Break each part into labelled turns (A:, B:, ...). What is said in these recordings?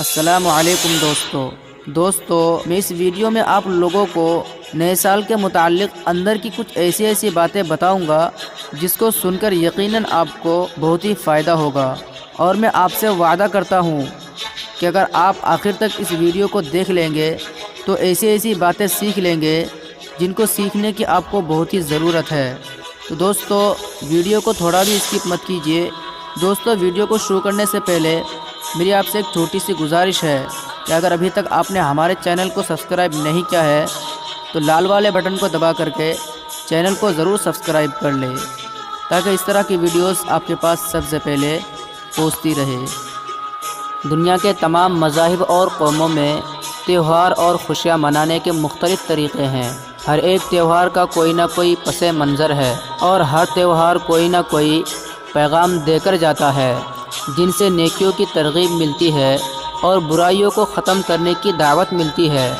A: السلام علیکم دوستو میں اس ویڈیو میں آپ لوگوں کو نئے سال کے متعلق اندر کی کچھ ایسی باتیں بتاؤں گا جس کو سن کر یقیناً آپ کو بہت ہی فائدہ ہوگا، اور میں آپ سے وعدہ کرتا ہوں کہ اگر آپ آخر تک اس ویڈیو کو دیکھ لیں گے تو ایسی باتیں سیکھ لیں گے جن کو سیکھنے کی آپ کو بہت ہی ضرورت ہے۔ تو دوستو ویڈیو کو تھوڑا بھی اسکپ مت کیجیے۔ دوستو ویڈیو کو شروع کرنے سے پہلے میری آپ سے ایک چھوٹی سی گزارش ہے کہ اگر ابھی تک آپ نے ہمارے چینل کو سبسکرائب نہیں کیا ہے تو لال والے بٹن کو دبا کر کے چینل کو ضرور سبسکرائب کر لیں تاکہ اس طرح کی ویڈیوز آپ کے پاس سب سے پہلے پہنچتی رہے۔ دنیا کے تمام مذاہب اور قوموں میں تہوار اور خوشیاں منانے کے مختلف طریقے ہیں۔ ہر ایک تہوار کا کوئی نہ کوئی پس منظر ہے اور ہر تہوار کوئی نہ کوئی پیغام دے کر جاتا ہے جن سے نیکیوں کی ترغیب ملتی ہے اور برائیوں کو ختم کرنے کی دعوت ملتی ہے،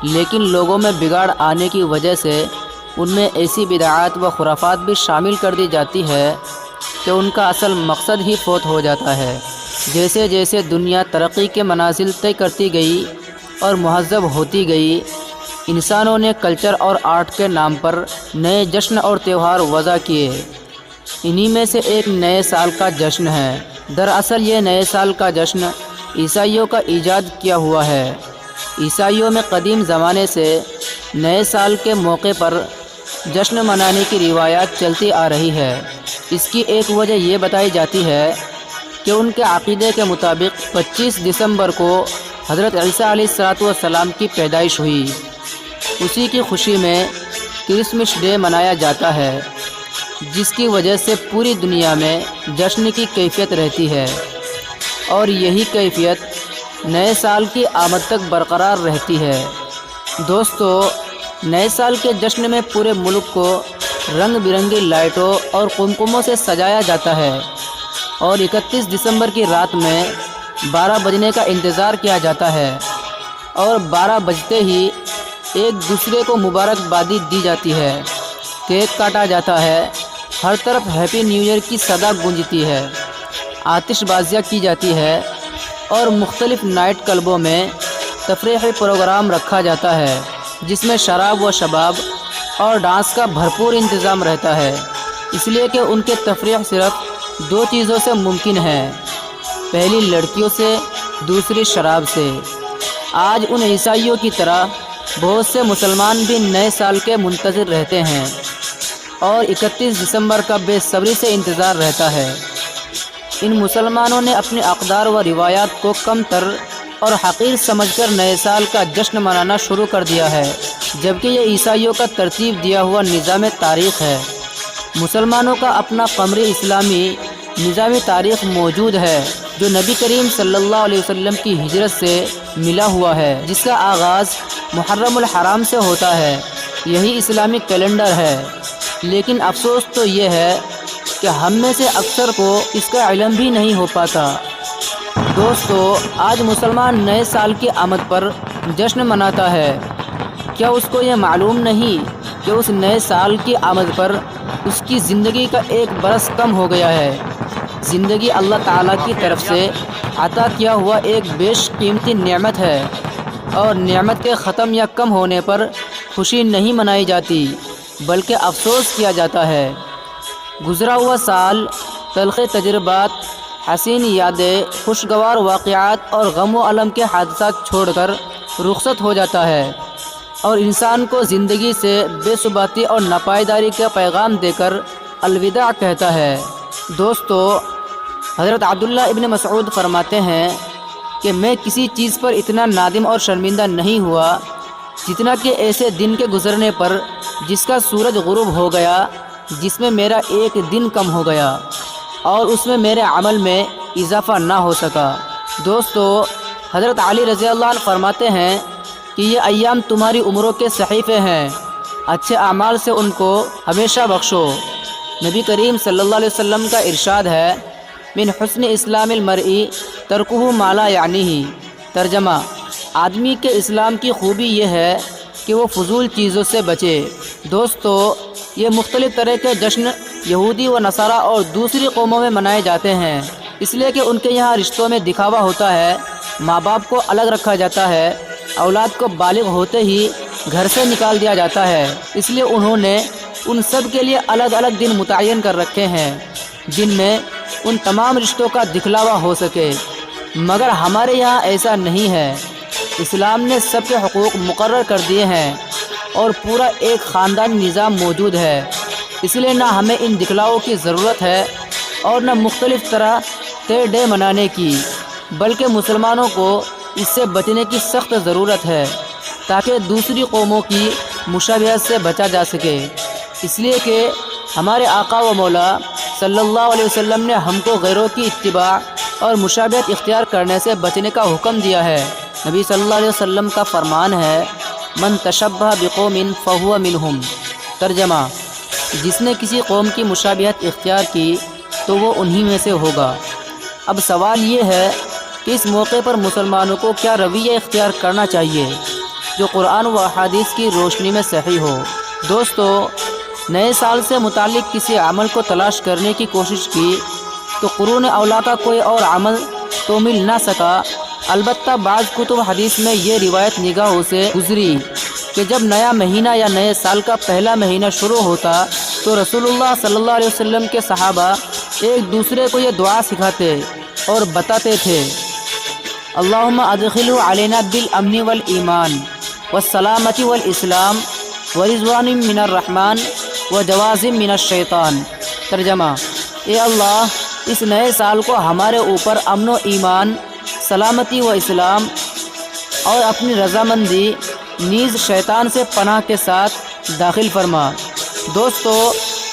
A: لیکن لوگوں میں بگاڑ آنے کی وجہ سے ان میں ایسی بدعات و خرافات بھی شامل کر دی جاتی ہے کہ ان کا اصل مقصد ہی فوت ہو جاتا ہے۔ جیسے دنیا ترقی کے منازل طے کرتی گئی اور مہذب ہوتی گئی، انسانوں نے کلچر اور آرٹ کے نام پر نئے جشن اور تہوار وضع کیے۔ انہی میں سے ایک نئے سال کا جشن ہے۔ دراصل یہ نئے سال کا جشن عیسائیوں کا ایجاد کیا ہوا ہے۔ عیسائیوں میں قدیم زمانے سے نئے سال کے موقع پر جشن منانے کی روایات چلتی آ رہی ہے۔ اس کی ایک وجہ یہ بتائی جاتی ہے کہ ان کے عقیدے کے مطابق 25 دسمبر کو حضرت عیسیٰ علیہ السلام کی پیدائش ہوئی۔ اسی کی خوشی میں کرسمس ڈے منایا جاتا ہے، جس کی وجہ سے پوری دنیا میں جشن کی کیفیت رہتی ہے، اور یہی کیفیت نئے سال کی آمد تک برقرار رہتی ہے۔ دوستو نئے سال کے جشن میں پورے ملک کو رنگ برنگی لائٹوں اور قمقموں سے سجایا جاتا ہے، اور 31 دسمبر کی رات میں 12 بجنے کا انتظار کیا جاتا ہے، اور 12 بجتے ہی ایک دوسرے کو مبارکبادی دی جاتی ہے، کیک کاٹا جاتا ہے، ہر طرف ہیپی نیو ایئر کی صدا گونجتی ہے، آتش بازیاں کی جاتی ہے، اور مختلف نائٹ کلبوں میں تفریحی پروگرام رکھا جاتا ہے جس میں شراب و شباب اور ڈانس کا بھرپور انتظام رہتا ہے، اس لیے کہ ان کے تفریح صرف 2 چیزوں سے ممکن ہے، پہلی لڑکیوں سے، دوسری شراب سے۔ آج ان عیسائیوں کی طرح بہت سے مسلمان بھی نئے سال کے منتظر رہتے ہیں اور 31 دسمبر کا بے صبری سے انتظار رہتا ہے۔ ان مسلمانوں نے اپنی اقدار و روایات کو کم تر اور حقیر سمجھ کر نئے سال کا جشن منانا شروع کر دیا ہے، جبکہ یہ عیسائیوں کا ترتیب دیا ہوا نظام تاریخ ہے۔ مسلمانوں کا اپنا قمری اسلامی نظام تاریخ موجود ہے جو نبی کریم صلی اللہ علیہ وسلم کی ہجرت سے ملا ہوا ہے، جس کا آغاز محرم الحرام سے ہوتا ہے۔ یہی اسلامی کیلنڈر ہے، لیکن افسوس تو یہ ہے کہ ہم میں سے اکثر کو اس کا علم بھی نہیں ہو پاتا۔ دوستو آج مسلمان نئے سال کی آمد پر جشن مناتا ہے۔ کیا اس کو یہ معلوم نہیں کہ اس نئے سال کی آمد پر اس کی زندگی کا 1 برس کم ہو گیا ہے؟ زندگی اللہ تعالیٰ کی طرف سے عطا کیا ہوا ایک بیش قیمتی نعمت ہے، اور نعمت کے ختم یا کم ہونے پر خوشی نہیں منائی جاتی بلکہ افسوس کیا جاتا ہے۔ گزرا ہوا سال تلخ تجربات، حسین یادیں، خوشگوار واقعات اور غم و الم کے حادثات چھوڑ کر رخصت ہو جاتا ہے، اور انسان کو زندگی سے بے ثباتی اور ناپائیداری کا پیغام دے کر الوداع کہتا ہے۔ دوستو حضرت عبداللہ ابن مسعود فرماتے ہیں کہ میں کسی چیز پر اتنا نادم اور شرمندہ نہیں ہوا جتنا کہ ایسے دن کے گزرنے پر جس کا سورج غروب ہو گیا، جس میں میرا 1 دن کم ہو گیا اور اس میں میرے عمل میں اضافہ نہ ہو سکا۔ دوستو حضرت علی رضی اللہ عنہ فرماتے ہیں کہ یہ ایام تمہاری عمروں کے صحیفے ہیں، اچھے اعمال سے ان کو ہمیشہ بخشو۔ نبی کریم صلی اللہ علیہ وسلم کا ارشاد ہے، من حسن اسلام المرء ترکہ ما لا یعنیہ۔ ترجمہ: آدمی کے اسلام کی خوبی یہ ہے کہ وہ فضول چیزوں سے بچے۔ دوستو یہ مختلف طرح کے جشن یہودی و نصارہ اور دوسری قوموں میں منائے جاتے ہیں، اس لیے کہ ان کے یہاں رشتوں میں دکھاوا ہوتا ہے ماں باپ کو الگ رکھا جاتا ہے، اولاد کو بالغ ہوتے ہی گھر سے نکال دیا جاتا ہے۔ اس لیے انہوں نے ان سب کے لیے الگ الگ دن متعین کر رکھے ہیں جن میں ان تمام رشتوں کا دکھلاوا ہو سکے، مگر ہمارے یہاں ایسا نہیں ہے۔ اسلام نے سب کے حقوق مقرر کر دیے ہیں اور پورا ایک خاندانی نظام موجود ہے، اس لیے نہ ہمیں ان دکھلاؤں کی ضرورت ہے اور نہ مختلف طرح کے ڈے منانے کی، بلکہ مسلمانوں کو اس سے بچنے کی سخت ضرورت ہے تاکہ دوسری قوموں کی مشابہت سے بچا جا سکے، اس لیے کہ ہمارے آقا و مولا صلی اللہ علیہ وسلم نے ہم کو غیروں کی اتباع اور مشابہت اختیار کرنے سے بچنے کا حکم دیا ہے۔ نبی صلی اللہ علیہ وسلم کا فرمان ہے، من تشبہ بقوم فہو منہم۔ ترجمہ: جس نے کسی قوم کی مشابہت اختیار کی تو وہ انہی میں سے ہوگا۔ اب سوال یہ ہے کہ اس موقع پر مسلمانوں کو کیا رویہ اختیار کرنا چاہیے جو قرآن و احادیث کی روشنی میں صحیح ہو۔ دوستو، نئے سال سے متعلق کسی عمل کو تلاش کرنے کی کوشش کی تو قرون اولیٰ کا کوئی اور عمل تو مل نہ سکا، البتہ بعض کتب حدیث میں یہ روایت نگاہوں سے گزری کہ جب نیا مہینہ یا نئے سال کا پہلا مہینہ شروع ہوتا تو رسول اللہ صلی اللہ علیہ وسلم کے صحابہ ایک دوسرے کو یہ دعا سکھاتے اور بتاتے تھے، اللہم ادخلہ علینا بالامن والایمان والسلامۃ والاسلام ورضوان من الرحمن وجواز من الشیطان۔ ترجمہ: اے اللہ، اس نئے سال کو ہمارے اوپر امن و ایمان، سلامتی و اسلام اور اپنی رضامندی نیز شیطان سے پناہ کے ساتھ داخل فرما۔ دوستو،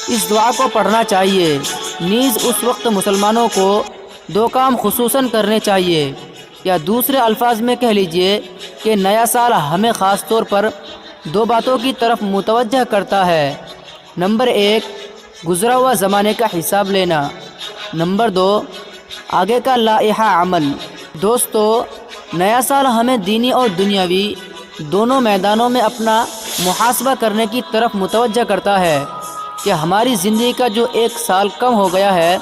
A: اس دعا کو پڑھنا چاہیے۔ نیز اس وقت مسلمانوں کو دو کام خصوصاً کرنے چاہیے، یا دوسرے الفاظ میں کہہ لیجئے کہ نیا سال ہمیں خاص طور پر دو باتوں کی طرف متوجہ کرتا ہے۔ نمبر 1، گزرا ہوا زمانے کا حساب لینا۔ نمبر 2، آگے کا لائحہ عمل۔ دوستو، نیا سال ہمیں دینی اور دنیاوی دونوں میدانوں میں اپنا محاسبہ کرنے کی طرف متوجہ کرتا ہے کہ ہماری زندگی کا جو ایک سال کم ہو گیا ہے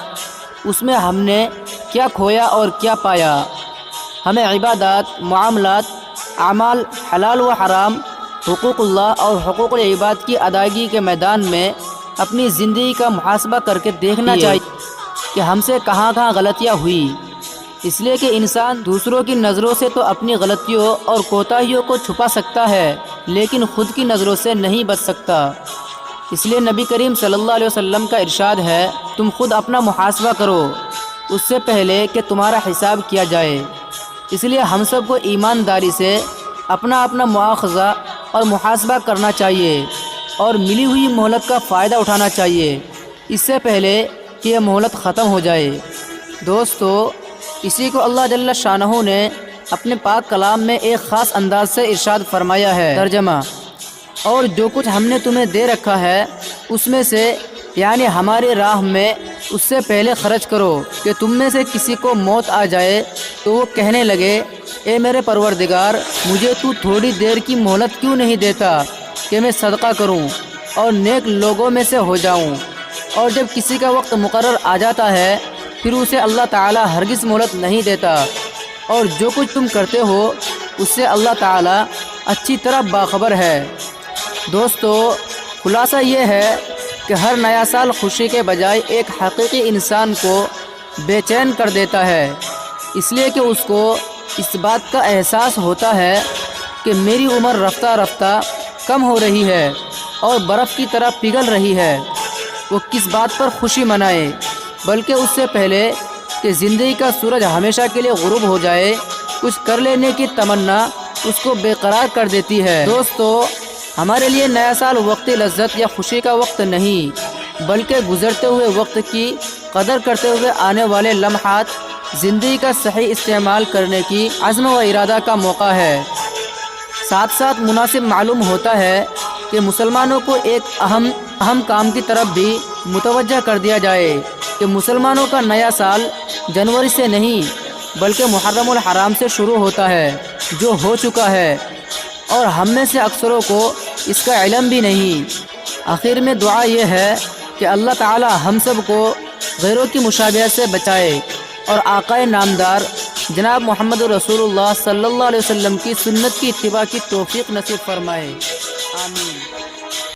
A: اس میں ہم نے کیا کھویا اور کیا پایا۔ ہمیں عبادات، معاملات، اعمال، حلال و حرام، حقوق اللہ اور حقوق العباد کی ادائیگی کے میدان میں اپنی زندگی کا محاسبہ کر کے دیکھنا چاہیے کہ ہم سے کہاں کہاں غلطیاں ہوئی، اس لیے کہ انسان دوسروں کی نظروں سے تو اپنی غلطیوں اور کوتاہیوں کو چھپا سکتا ہے لیکن خود کی نظروں سے نہیں بچ سکتا۔ اس لیے نبی کریم صلی اللہ علیہ وسلم کا ارشاد ہے، تم خود اپنا محاسبہ کرو اس سے پہلے کہ تمہارا حساب کیا جائے۔ اس لیے ہم سب کو ایمانداری سے اپنا مواخذہ اور محاسبہ کرنا چاہیے اور ملی ہوئی مہلت کا فائدہ اٹھانا چاہیے اس سے پہلے کہ یہ مہلت ختم ہو جائے۔ دوستو، اسی کو اللہ جل شانہ نے اپنے پاک کلام میں ایک خاص انداز سے ارشاد فرمایا ہے۔ ترجمہ: اور جو کچھ ہم نے تمہیں دے رکھا ہے اس میں سے، یعنی ہماری راہ میں، اس سے پہلے خرچ کرو کہ تم میں سے کسی کو موت آ جائے تو وہ کہنے لگے، اے میرے پروردگار، مجھے تو تھوڑی دیر کی مہلت کیوں نہیں دیتا کہ میں صدقہ کروں اور نیک لوگوں میں سے ہو جاؤں۔ اور جب کسی کا وقت مقرر آ جاتا ہے پھر اسے اللہ تعالیٰ ہرگز مہلت نہیں دیتا، اور جو کچھ تم کرتے ہو اس سے اللہ تعالیٰ اچھی طرح باخبر ہے۔ دوستو، خلاصہ یہ ہے کہ ہر نیا سال خوشی کے بجائے ایک حقیقی انسان کو بے چین کر دیتا ہے، اس لیے کہ اس کو اس بات کا احساس ہوتا ہے کہ میری عمر رفتہ رفتہ کم ہو رہی ہے اور برف کی طرح پگھل رہی ہے۔ وہ کس بات پر خوشی منائے، بلکہ اس سے پہلے کہ زندگی کا سورج ہمیشہ کے لیے غروب ہو جائے، کچھ کر لینے کی تمنا اس کو بے قرار کر دیتی ہے۔ دوستو، ہمارے لیے نیا سال وقتی لذت یا خوشی کا وقت نہیں، بلکہ گزرتے ہوئے وقت کی قدر کرتے ہوئے آنے والے لمحات، زندگی کا صحیح استعمال کرنے کی عزم و ارادہ کا موقع ہے۔ ساتھ ساتھ مناسب معلوم ہوتا ہے کہ مسلمانوں کو ایک اہم کام کی طرف بھی متوجہ کر دیا جائے کہ مسلمانوں کا نیا سال جنوری سے نہیں بلکہ محرم الحرام سے شروع ہوتا ہے، جو ہو چکا ہے، اور ہم میں سے اکثروں کو اس کا علم بھی نہیں۔ آخر میں دعا یہ ہے کہ اللہ تعالی ہم سب کو غیروں کی مشابہت سے بچائے اور آقائے نامدار جناب محمد رسول اللہ صلی اللہ علیہ وسلم کی سنت کی اتباع کی توفیق نصیب فرمائے، آمین۔